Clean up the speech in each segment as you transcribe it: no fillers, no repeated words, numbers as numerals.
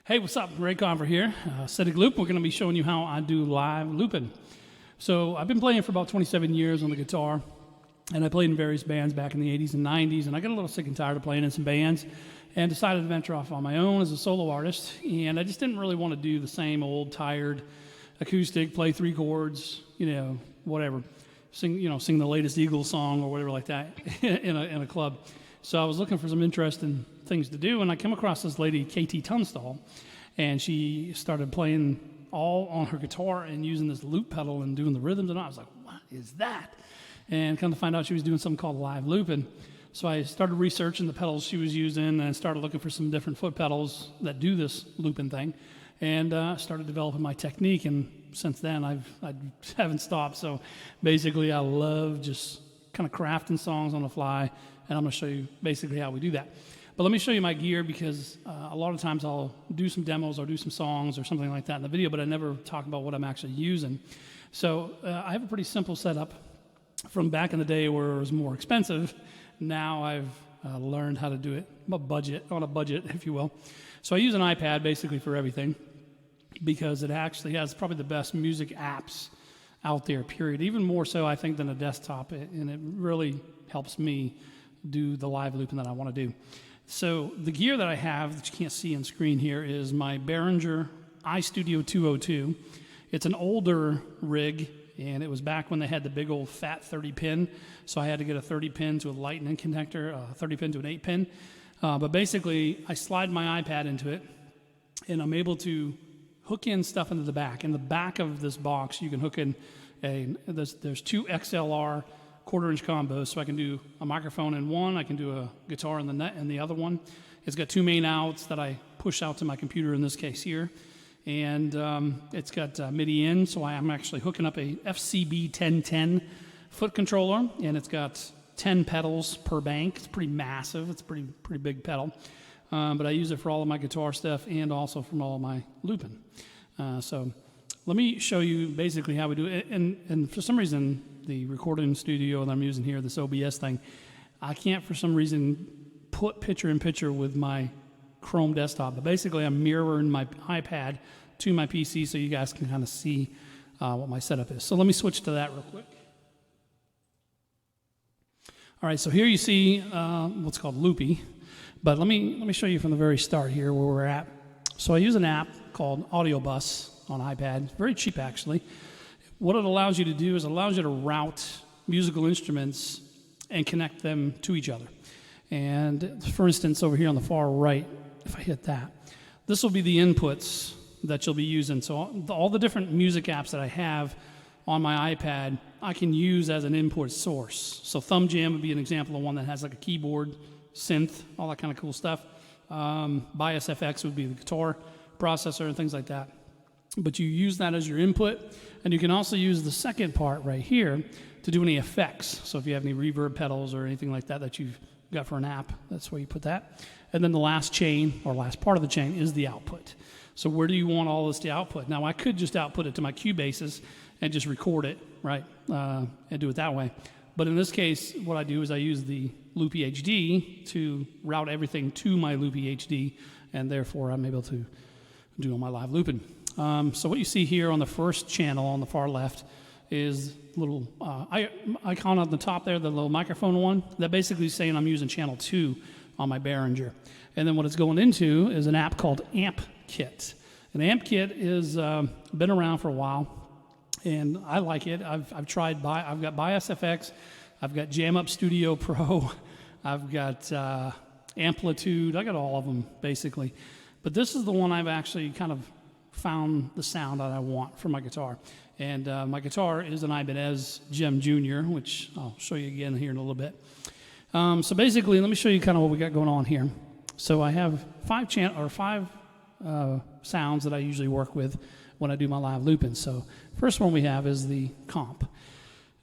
Hey, what's up? Raze Comp here. Static Loop. We're going to be showing you how I do live looping. So I've been playing for about 27 years on the guitar, and I played in various bands back in the 80s and 90s, and I got a little sick and tired of playing in some bands and decided to venture off on my own as a solo artist. And I just didn't really want to do the same old tired acoustic, play three chords, whatever. Sing the latest Eagles song or whatever like that in a club. So I was looking for some interesting things to do, and I came across this lady, KT Tunstall, and she started playing all on her guitar and using this loop pedal and doing the rhythms, and I was like, what is that? And come to find out she was doing something called live looping. So I started researching the pedals she was using, and I started looking for some different foot pedals that do this looping thing, and started developing my technique, and since then I haven't stopped. So basically I love just kind of crafting songs on the fly, and I'm going to show you basically how we do that. But let me show you my gear, because a lot of times I'll do some demos or do some songs or something like that in the video, but I never talk about what I'm actually using. So I have a pretty simple setup from back in the day where it was more expensive. Now I've learned how to do it on a budget, if you will. So I use an iPad basically for everything, because it actually has probably the best music apps out there, period. Even more so, I think, than a desktop, and it really helps me do the live looping that I want to do. So the gear that I have that you can't see on screen here is my Behringer I Studio 202. It's an older rig, and it was back when they had the big old fat 30 pin. So I had to get a 30 pin to a lightning connector, a 30 pin to an 8 pin. But basically, I slide my iPad into it, and I'm able to hook in stuff into the back. In the back of this box, you can hook in there's two XLR quarter-inch combos, so I can do a microphone in one, I can do a guitar in the other one. It's got two main outs that I push out to my computer, in this case here, and it's got MIDI in, so I'm actually hooking up a FCB 1010 foot controller, and it's got 10 pedals per bank. It's pretty massive. It's a pretty big pedal, but I use it for all of my guitar stuff and also from all of my looping. So let me show you basically how we do it, and for some reason, the recording studio that I'm using here, this OBS thing, I can't for some reason put picture-in-picture with my Chrome desktop, but basically I'm mirroring my iPad to my PC so you guys can kind of see what my setup is. So let me switch to that real quick. All right, so here you see what's called Loopy, but let me show you from the very start here where we're at. So I use an app called Audio Bus on iPad. It's very cheap, actually. What it allows you to do is it allows you to route musical instruments and connect them to each other. And for instance, over here on the far right, if I hit that, this will be the inputs that you'll be using. So all the different music apps that I have on my iPad, I can use as an input source. So Thumb Jam would be an example of one that has like a keyboard, synth, all that kind of cool stuff. Bias FX would be the guitar processor and things like that. But you use that as your input, and you can also use the second part right here to do any effects. So if you have any reverb pedals or anything like that that you've got for an app, that's where you put that. And then the last chain, or last part of the chain, is the output. So where do you want all this to output? Now, I could just output it to my Cubases and just record it, right, and do it that way. But in this case, what I do is I use the Loopy HD to route everything to my Loopy HD, and therefore I'm able to do all my live looping. So what you see here on the first channel on the far left is a little icon on the top there, the little microphone one. That basically is saying I'm using channel 2 on my Behringer. And then what it's going into is an app called Amp Kit. And Amp Kit is been around for a while, and I like it. I've got Bias FX, I've got Jam Up Studio Pro, I've got Amplitude, I got all of them basically. But this is the one I've actually kind of found the sound that I want for my guitar. And my guitar is an Ibanez Gem Junior, which I'll show you again here in a little bit. So basically, let me show you kind of what we got going on here. So I have five sounds that I usually work with when I do my live looping. So first one we have is the comp.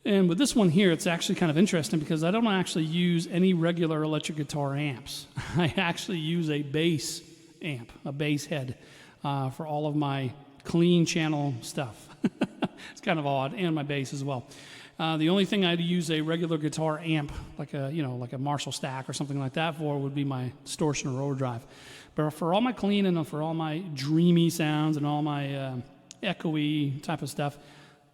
And with this one here, it's actually kind of interesting because I don't actually use any regular electric guitar amps. I actually use a bass amp, a bass head, for all of my clean channel stuff. It's kind of odd, and my bass as well. The only thing I'd use a regular guitar amp, like a Marshall stack or something like that for, would be my distortion or overdrive. But for all my clean and for all my dreamy sounds and all my echoey type of stuff,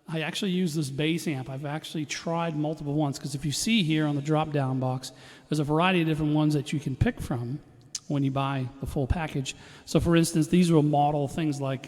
I actually use this bass amp. I've actually tried multiple ones, because if you see here on the drop-down box, there's a variety of different ones that you can pick from when you buy the full package. So for instance, these will model things like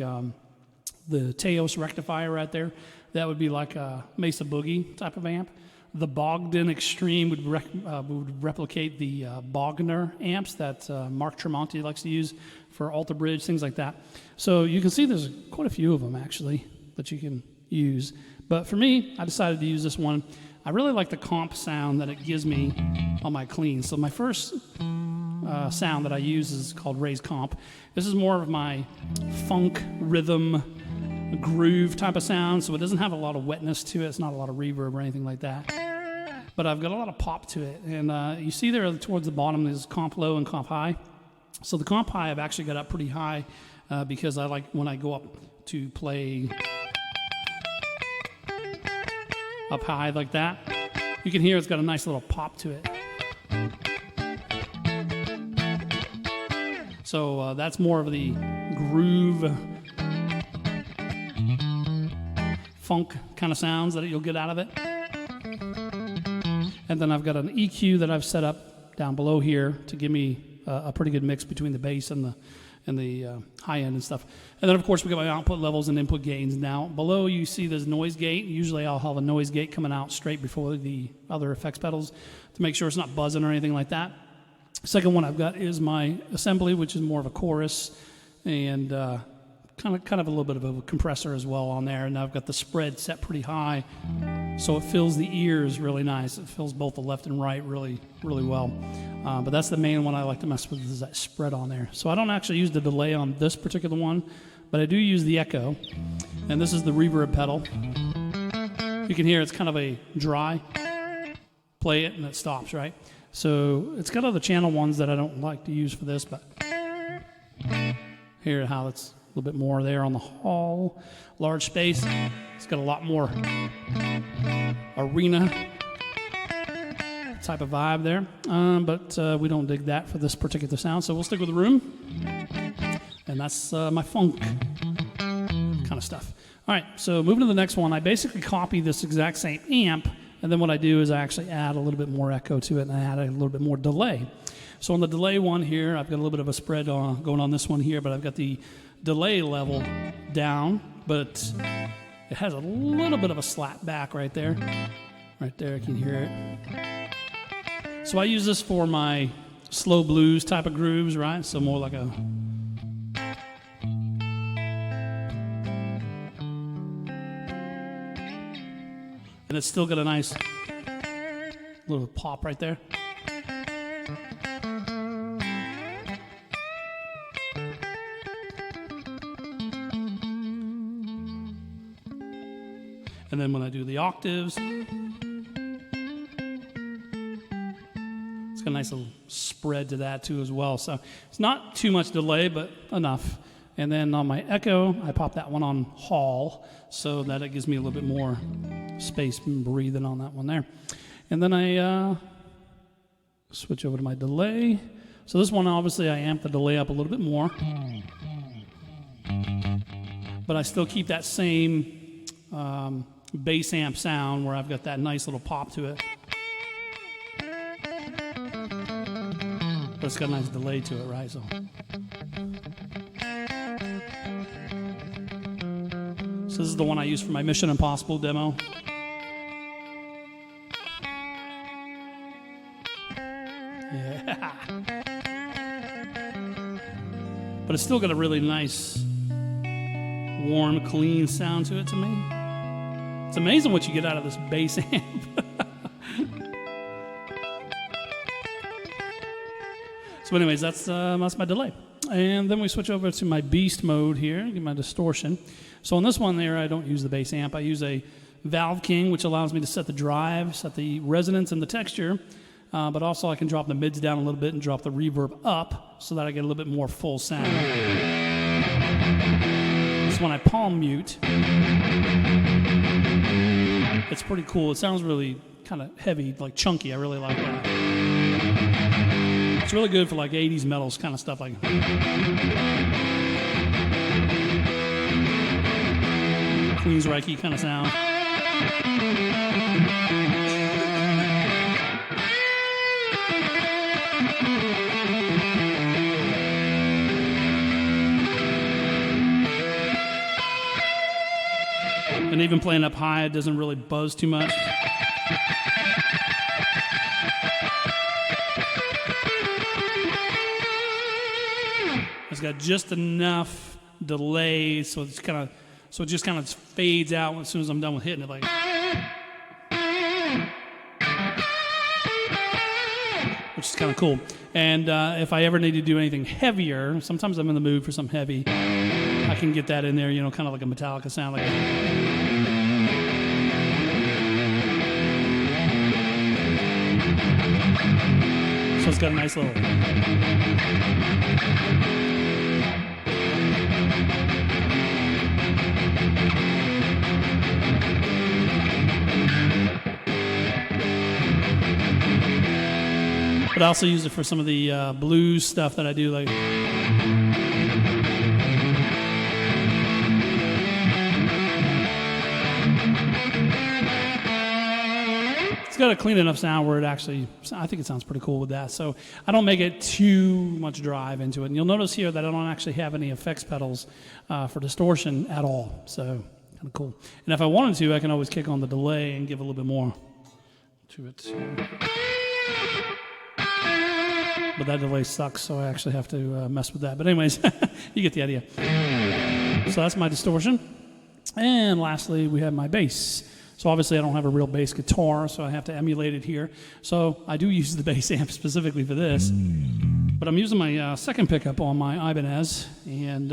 the Teos rectifier right there. That would be like a Mesa Boogie type of amp. The Bogdan Extreme would replicate the Bogner amps that Mark Tremonti likes to use for Alter Bridge, things like that. So you can see there's quite a few of them actually that you can use. But for me, I decided to use this one. I really like the comp sound that it gives me on my clean. So my first sound that I use is called Raze Comp. This is more of my funk, rhythm, groove type of sound, so it doesn't have a lot of wetness to it. It's not a lot of reverb or anything like that. But I've got a lot of pop to it. And you see there towards the bottom is comp low and comp high. So the comp high I've actually got up pretty high because I like when I go up to play up high like that, you can hear it's got a nice little pop to it. So that's more of the groove, funk kind of sounds that you'll get out of it. And then I've got an EQ that I've set up down below here to give me a pretty good mix between the bass and the high end and stuff. And then of course we got my output levels and input gains. Now below you see there's noise gate. Usually I'll have a noise gate coming out straight before the other effects pedals to make sure it's not buzzing or anything like that. Second one I've got is my assembly, which is more of a chorus and kind of a little bit of a compressor as well on there. And I've got the spread set pretty high, so it fills the ears really nice. It fills both the left and right really, really well. But that's the main one I like to mess with, is that spread on there. So I don't actually use the delay on this particular one, but I do use the echo. And this is the reverb pedal. You can hear it's kind of a dry. Play it and it stops, right? So it's got other channel ones that I don't like to use for this, but hear how it's a little bit more there on the hall. Large space. It's got a lot more arena type of vibe there. But we don't dig that for this particular sound, so we'll stick with the room. And that's my funk kind of stuff. All right, so moving to the next one, I basically copy this exact same amp, and then what I do is I actually add a little bit more echo to it, and I add a little bit more delay. So on the delay one here, I've got a little bit of a spread going on this one here, but I've got the delay level down, but it has a little bit of a slap back right there. Right there, you can hear it. So I use this for my slow blues type of grooves, right? So more like a... And it's still got a nice little pop right there. And then when I do the octaves, it's got a nice little spread to that too as well. So it's not too much delay, but enough. And then on my echo, I pop that one on hall so that it gives me a little bit more space and breathing on that one there. And then I switch over to my delay. So this one, obviously, I amp the delay up a little bit more. But I still keep that same bass amp sound where I've got that nice little pop to it. But it's got a nice delay to it, right? So this is the one I use for my Mission Impossible demo. Yeah. But it's still got a really nice, warm, clean sound to it to me. It's amazing what you get out of this bass amp. So anyways, that's my delay. And then we switch over to my beast mode here, get my distortion. So on this one there, I don't use the bass amp. I use a Valve King, which allows me to set the drive, set the resonance and the texture, but also I can drop the mids down a little bit and drop the reverb up so that I get a little bit more full sound. This is when I palm mute. It's pretty cool. It sounds really kind of heavy, like chunky. I really like that. It's really good for like 80s metals kind of stuff, like Queensryche kind of sound. And even playing up high, it doesn't really buzz too much. It's got just enough delay, so it just kind of fades out as soon as I'm done with hitting it, like. Which is kind of cool. And if I ever need to do anything heavier, sometimes I'm in the mood for something heavy, I can get that in there, you know, kind of like a Metallica sound, like. So it's got a nice little. But I also use it for some of the blues stuff that I do, like. It's got a clean enough sound where it actually, I think it sounds pretty cool with that. So I don't make it too much drive into it. And you'll notice here that I don't actually have any effects pedals for distortion at all. So kind of cool. And if I wanted to, I can always kick on the delay and give a little bit more to it. But that delay sucks, so I actually have to mess with that. But anyways, you get the idea. So that's my distortion. And lastly, we have my bass. So obviously I don't have a real bass guitar, so I have to emulate it here. So I do use the bass amp specifically for this. But I'm using my second pickup on my Ibanez, and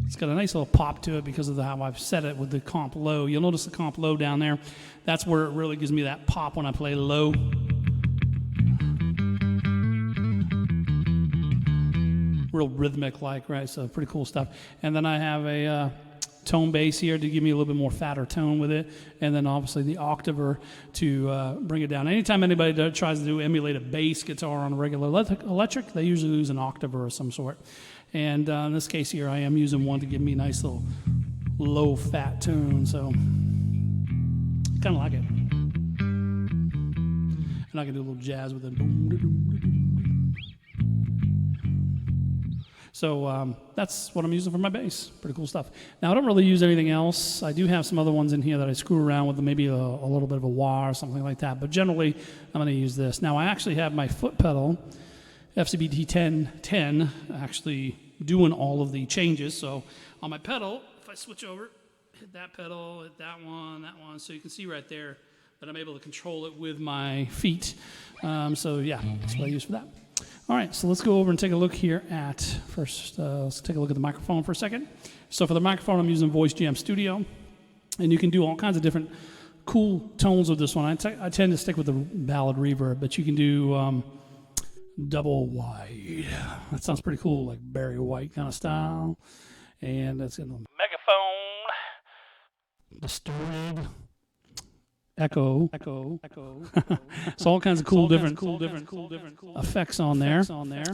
it's got a nice little pop to it because of how I've set it with the comp low. You'll notice the comp low down there. That's where it really gives me that pop when I play low. Real rhythmic like, right? So pretty cool stuff. And then I have a tone bass here to give me a little bit more fatter tone with it, and then obviously the octaver to bring it down. Anytime anybody tries to emulate a bass guitar on a regular electric, they usually use an octaver of some sort. And in this case here, I am using one to give me a nice little low fat tone, so kind of like it. And I can do a little jazz with it. So that's what I'm using for my bass. Pretty cool stuff. Now, I don't really use anything else. I do have some other ones in here that I screw around with, maybe a little bit of a wah or something like that. But generally, I'm going to use this. Now, I actually have my foot pedal, FCBT 1010, actually doing all of the changes. So on my pedal, if I switch over, hit that pedal, hit that one, so you can see right there that I'm able to control it with my feet. So yeah, that's what I use for that. All right, so let's go over and take a look here at, first, let's take a look at the microphone for a second. So for the microphone, I'm using Raze Comp Studio, and you can do all kinds of different cool tones with this one. I tend to stick with the ballad reverb, but you can do double wide. That sounds pretty cool, like Barry White kind of style. And that's in the megaphone, distorted, echo. So all kinds of cool different effects on there.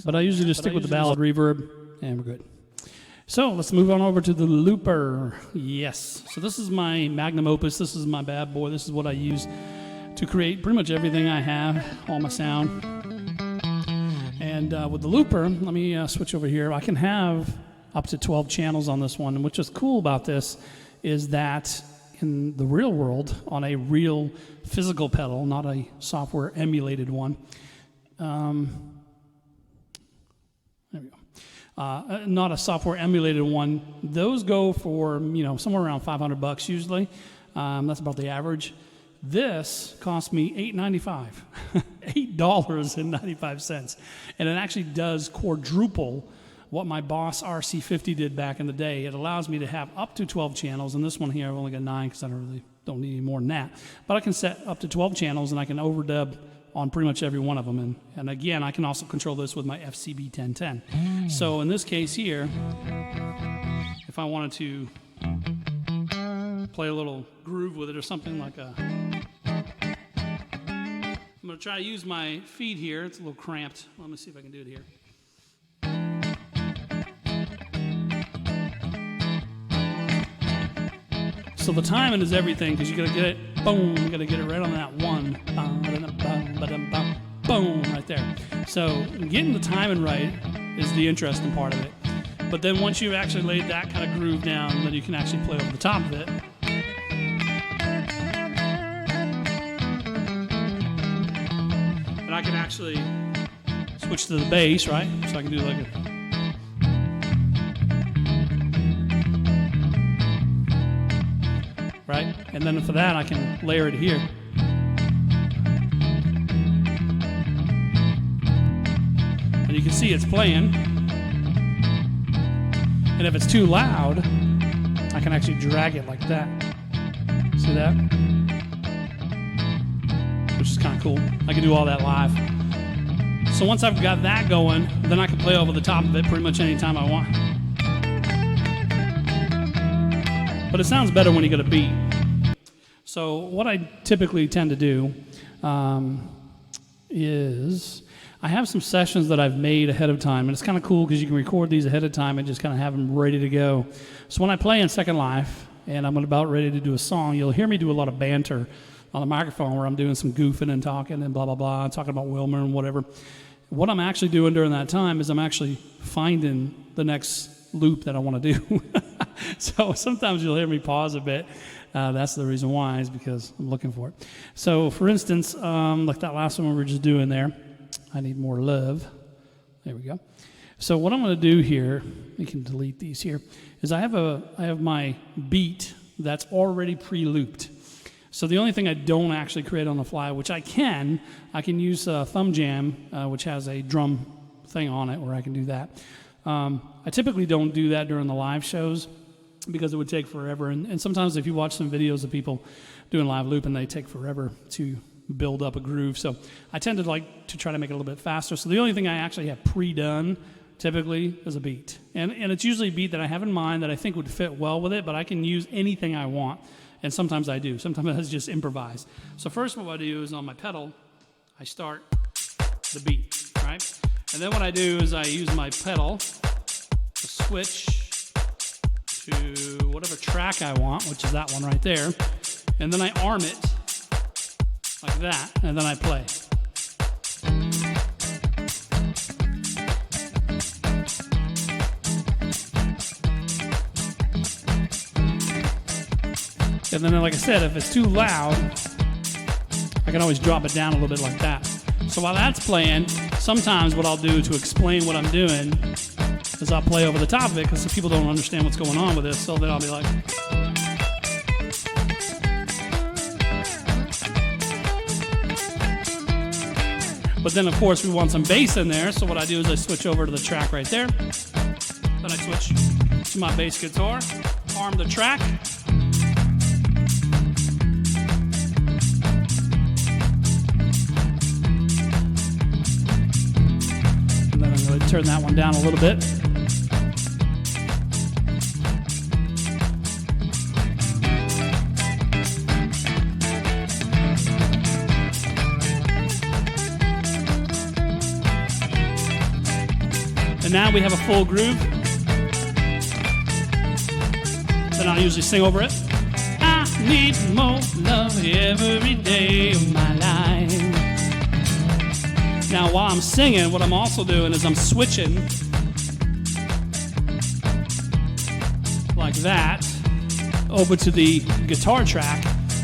But I usually just stick with the ballad reverb, and we're good. So let's move on over to the looper. Yes. So this is my magnum opus. This is my bad boy. This is what I use to create pretty much everything I have, all my sound. And with the looper, let me switch over here. I can have up to 12 channels on this one. And what's just cool about this is that in the real world, on a real physical pedal, not a software emulated one. There we go. Not a software emulated one. Those go for somewhere around $500 usually. That's about the average. This cost me $8.95, $8.95, and it actually does quadruple what my Boss RC50 did back in the day. It allows me to have up to 12 channels, and this one here I've only got 9 because I don't need any more than that. But I can set up to 12 channels, and I can overdub on pretty much every one of them. And again, I can also control this with my FCB 1010. So in this case here, if I wanted to play a little groove with it or something like a... I'm going to try to use my feet here. It's a little cramped. Let me see if I can do it here. So the timing is everything, because you got to get it, boom, you got to get it right on that one. Boom, right there. So getting the timing right is the interesting part of it. But then once you've actually laid that kind of groove down, then you can actually play over the top of it. And I can actually switch to the bass, right? So I can do like a... right? And then for that, I can layer it here. And you can see it's playing. And if it's too loud, I can actually drag it like that. See that? Which is kind of cool. I can do all that live. So once I've got that going, then I can play over the top of it pretty much anytime I want. But it sounds better when you get a beat. So what I typically tend to do is I have some sessions that I've made ahead of time, and it's kind of cool because you can record these ahead of time and just kind of have them ready to go. So when I play in Second Life and I'm about ready to do a song, you'll hear me do a lot of banter on the microphone where I'm doing some goofing and talking and blah, blah, blah, talking about Wilmer and whatever. What I'm actually doing during that time is I'm actually finding the next loop that I want to do. So sometimes you'll hear me pause a bit. That's the reason why, is because I'm looking for it. So for instance, like that last one we were just doing there, I need more love. There we go. So what I'm going to do here, you can delete these here, is I have my beat that's already pre-looped. So the only thing I don't actually create on the fly, which I can use Thumb Jam, which has a drum thing on it where I can do that. I typically don't do that during the live shows because it would take forever. And sometimes if you watch some videos of people doing live looping, they take forever to build up a groove. So I tend to like to try to make it a little bit faster. So the only thing I actually have pre-done typically is a beat. And it's usually a beat that I have in mind that I think would fit well with it, but I can use anything I want. And sometimes I do. Sometimes I just improvise. So first what I do is on my pedal, I start the beat, right? And then what I do is I use my pedal to switch to whatever track I want, which is that one right there. And then I arm it like that, and then I play. And then, like I said, if it's too loud, I can always drop it down a little bit like that. So while that's playing, sometimes what I'll do to explain what I'm doing is I'll play over the top of it, because people don't understand what's going on with this, so then I'll be like... But then, of course, we want some bass in there, so what I do is I switch over to the track right there. Then I switch to my bass guitar, arm the track. And then I'm going to turn that one down a little bit. And now we have a full groove. Then I'll usually sing over it. I need more love every day of my life. Now while I'm singing, what I'm also doing is I'm switching like that over to the guitar track,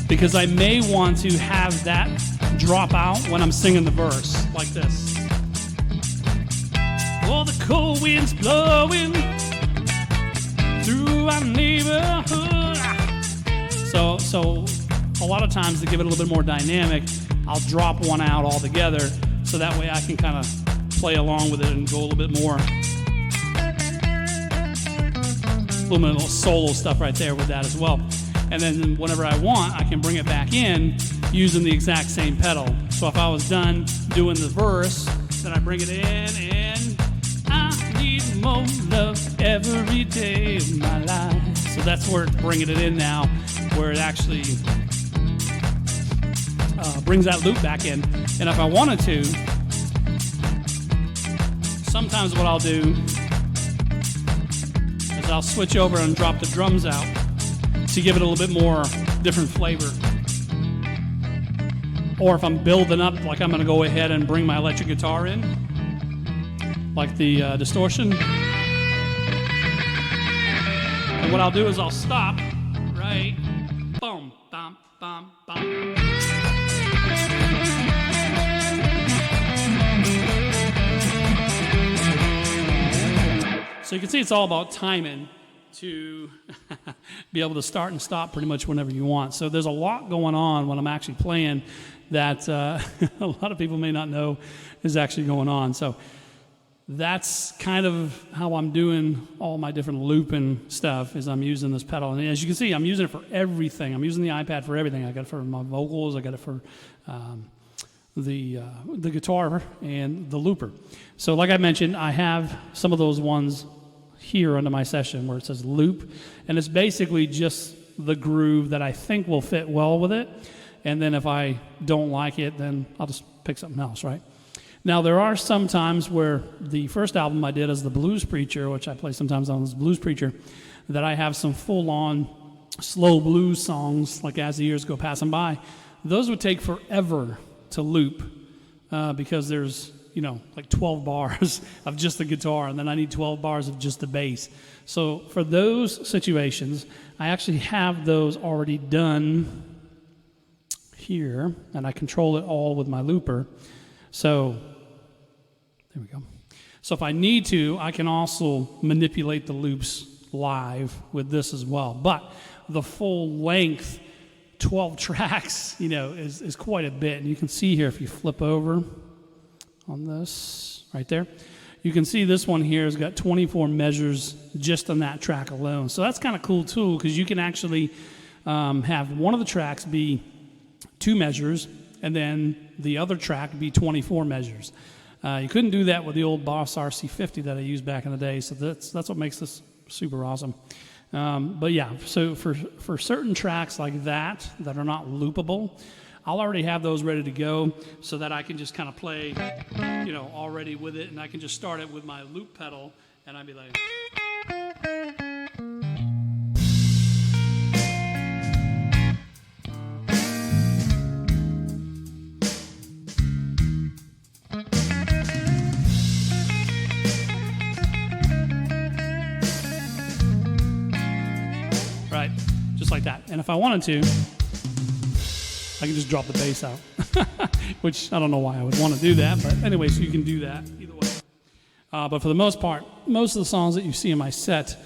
because I may want to have that drop out when I'm singing the verse like this. Oh, the cold wind's blowing through our neighborhood. So a lot of times, to give it a little bit more dynamic, I'll drop one out altogether, so that way I can kind of play along with it and go a little bit more. A little solo stuff right there with that as well. And then whenever I want, I can bring it back in using the exact same pedal. So if I was done doing the verse, then I bring it in and more love every day of my life. So that's where it's bringing it in now, where it actually brings that loop back in. And if I wanted to, sometimes what I'll do is I'll switch over and drop the drums out to give it a little bit more different flavor. Or if I'm building up, like I'm going to go ahead and bring my electric guitar in, like the distortion. And what I'll do is I'll stop, right? Boom, bum, bum, bum. So you can see it's all about timing to be able to start and stop pretty much whenever you want. So there's a lot going on when I'm actually playing that a lot of people may not know is actually going on. So that's kind of how I'm doing all my different looping stuff, is I'm using this pedal. And as you can see, I'm using it for everything. I'm using the iPad for everything. I got it for my vocals. I got it for the guitar and the looper. So like I mentioned, I have some of those ones here under my session where it says loop, and it's basically just the groove that I think will fit well with it. And then if I don't like it, then I'll just pick something else, right? Now, there are some times where the first album I did as the Blues Preacher, which I play sometimes on as Blues Preacher, that I have some full-on slow blues songs, like As the Years Go Passing By. Those would take forever to loop because there's, like 12 bars of just the guitar, and then I need 12 bars of just the bass. So for those situations, I actually have those already done here, and I control it all with my looper. So there we go. So if I need to, I can also manipulate the loops live with this as well. But the full length 12 tracks, is quite a bit. And you can see here, if you flip over on this right there, you can see this one here has got 24 measures just on that track alone. So that's kind of cool too, because you can actually have one of the tracks be 2 measures, and then the other track be 24 measures. You couldn't do that with the old Boss RC50 that I used back in the day, so that's what makes this super awesome. But yeah, so for certain tracks like that are not loopable, I'll already have those ready to go so that I can just kind of play, already with it, and I can just start it with my loop pedal, and I'd be like... Right, just like that. And if I wanted to, I can just drop the bass out, which I don't know why I would want to do that, but anyway, so you can do that either way. But for the most part, most of the songs that you see in my set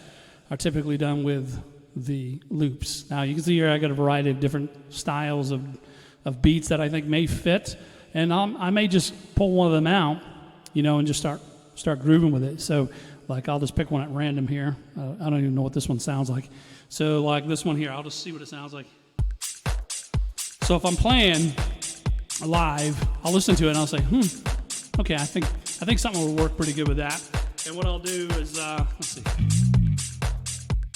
are typically done with the loops. Now, you can see here I got a variety of different styles of beats that I think may fit, and I may just pull one of them out, and just start grooving with it. So, like, I'll just pick one at random here. I don't even know what this one sounds like. So, like this one here, I'll just see what it sounds like. So if I'm playing live, I'll listen to it and I'll say, okay, I think something will work pretty good with that. And what I'll do is, let's see, let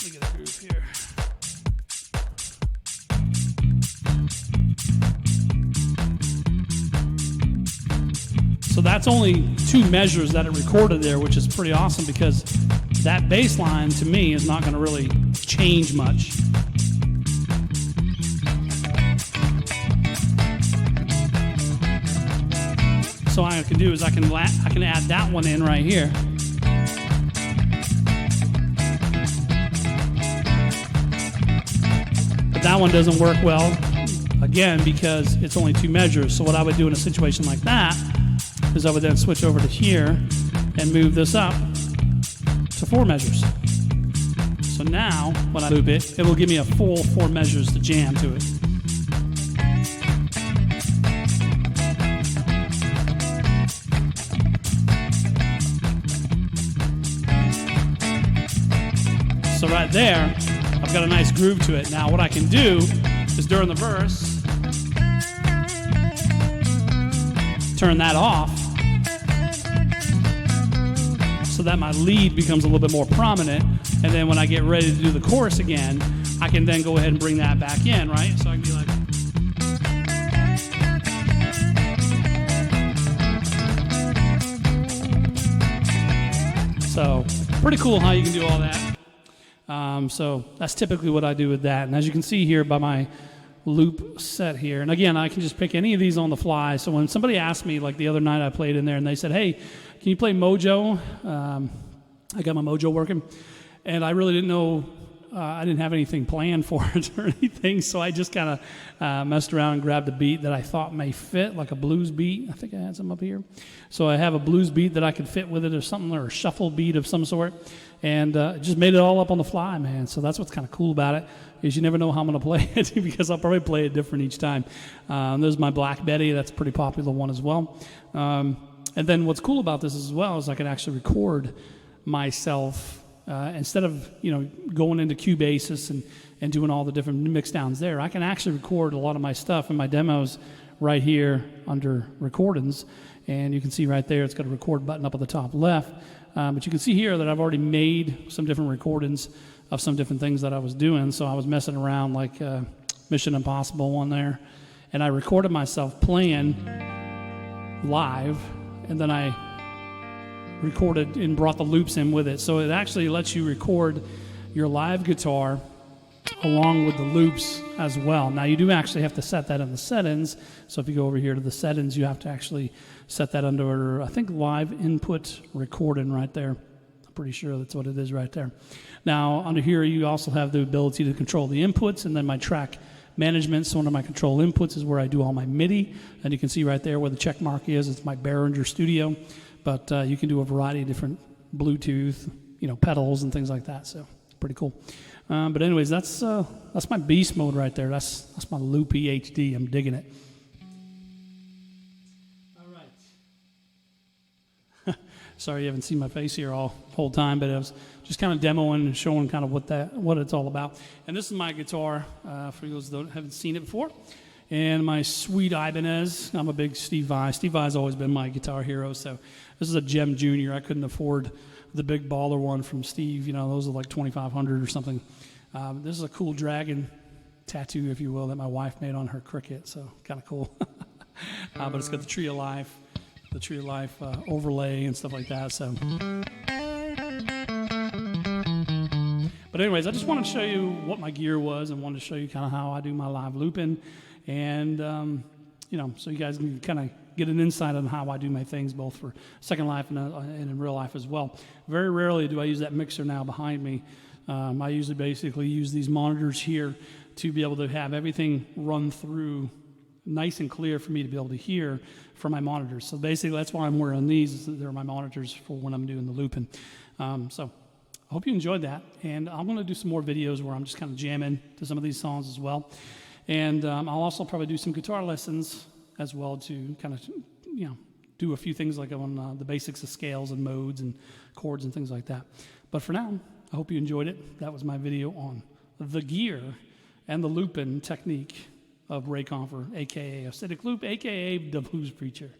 me get a groove here. So that's only 2 measures that it recorded there, which is pretty awesome because that bass line to me is not going to really change much. So what I can do is I can add that one in right here. But that one doesn't work well, again, because it's only 2 measures. So what I would do in a situation like that is I would then switch over to here and move this up to 4 measures. So now, when I loop it, it will give me a full 4 measures to jam to it. So right there, I've got a nice groove to it. Now what I can do is during the verse, turn that off so that my lead becomes a little bit more prominent. And then when I get ready to do the chorus again, I can then go ahead and bring that back in, right? So I can be like, so pretty cool how you can do all that. So that's typically what I do with that. And as you can see here by my loop set here, and again, I can just pick any of these on the fly. So when somebody asked me, like the other night I played in there, and they said, hey, can you play Mojo? I got my Mojo working, and I really didn't know, I didn't have anything planned for it or anything, so I just kind of messed around and grabbed a beat that I thought may fit, like a blues beat. I think I had some up here. So I have a blues beat that I could fit with it or something, or a shuffle beat of some sort, and just made it all up on the fly, man. So that's what's kind of cool about it, is you never know how I'm going to play it, because I'll probably play it different each time. There's my Black Betty. That's a pretty popular one as well. And then what's cool about this as well is I can actually record myself instead of going into Cubasis and doing all the different mix downs there. I can actually record a lot of my stuff in my demos right here under recordings, and you can see right there it's got a record button up at the top left. But you can see here that I've already made some different recordings of some different things that I was doing. So I was messing around, like Mission Impossible one there, and I recorded myself playing live, and then I recorded and brought the loops in with it. So it actually lets you record your live guitar along with the loops as well. Now you do actually have to set that in the settings. So if you go over here to the settings, you have to actually set that under, I think, live input recording right there. I'm pretty sure that's what it is right there. Now under here you also have the ability to control the inputs, and then my track management. So one of my control inputs is where I do all my MIDI, and you can see right there where the check mark is. It's my Behringer I Studio. But you can do a variety of different Bluetooth, pedals and things like that. So it's pretty cool. But anyways, that's my beast mode right there. That's my loopy HD. I'm digging it. All right. Sorry you haven't seen my face here all whole time, but I was just kind of demoing and showing kind of what it's all about. And this is my guitar for those that haven't seen it before. And my sweet Ibanez. I'm a big Steve Vai. Steve Vai's always been my guitar hero. So this is a Gem Junior. I couldn't afford the big baller one from Steve. Those are like $2,500 or something. This is a cool dragon tattoo, if you will, that my wife made on her cricket. So kind of cool. But it's got the Tree of Life, overlay and stuff like that. So. But anyways, I just wanted to show you what my gear was, and wanted to show you kind of how I do my live looping. And, so you guys can kind of get an insight on how I do my things, both for Second Life and in real life as well. Very rarely do I use that mixer now behind me. I usually basically use these monitors here to be able to have everything run through nice and clear for me to be able to hear from my monitors. So basically that's why I'm wearing these. They're my monitors for when I'm doing the looping. So I hope you enjoyed that. And I'm going to do some more videos where I'm just kind of jamming to some of these songs as well. And I'll also probably do some guitar lessons as well to kind of, do a few things like on the basics of scales and modes and chords and things like that. But for now, I hope you enjoyed it. That was my video on the gear and the looping technique of Raze Comp, a.k.a. Acidic Loop, a.k.a. the Blues Preacher.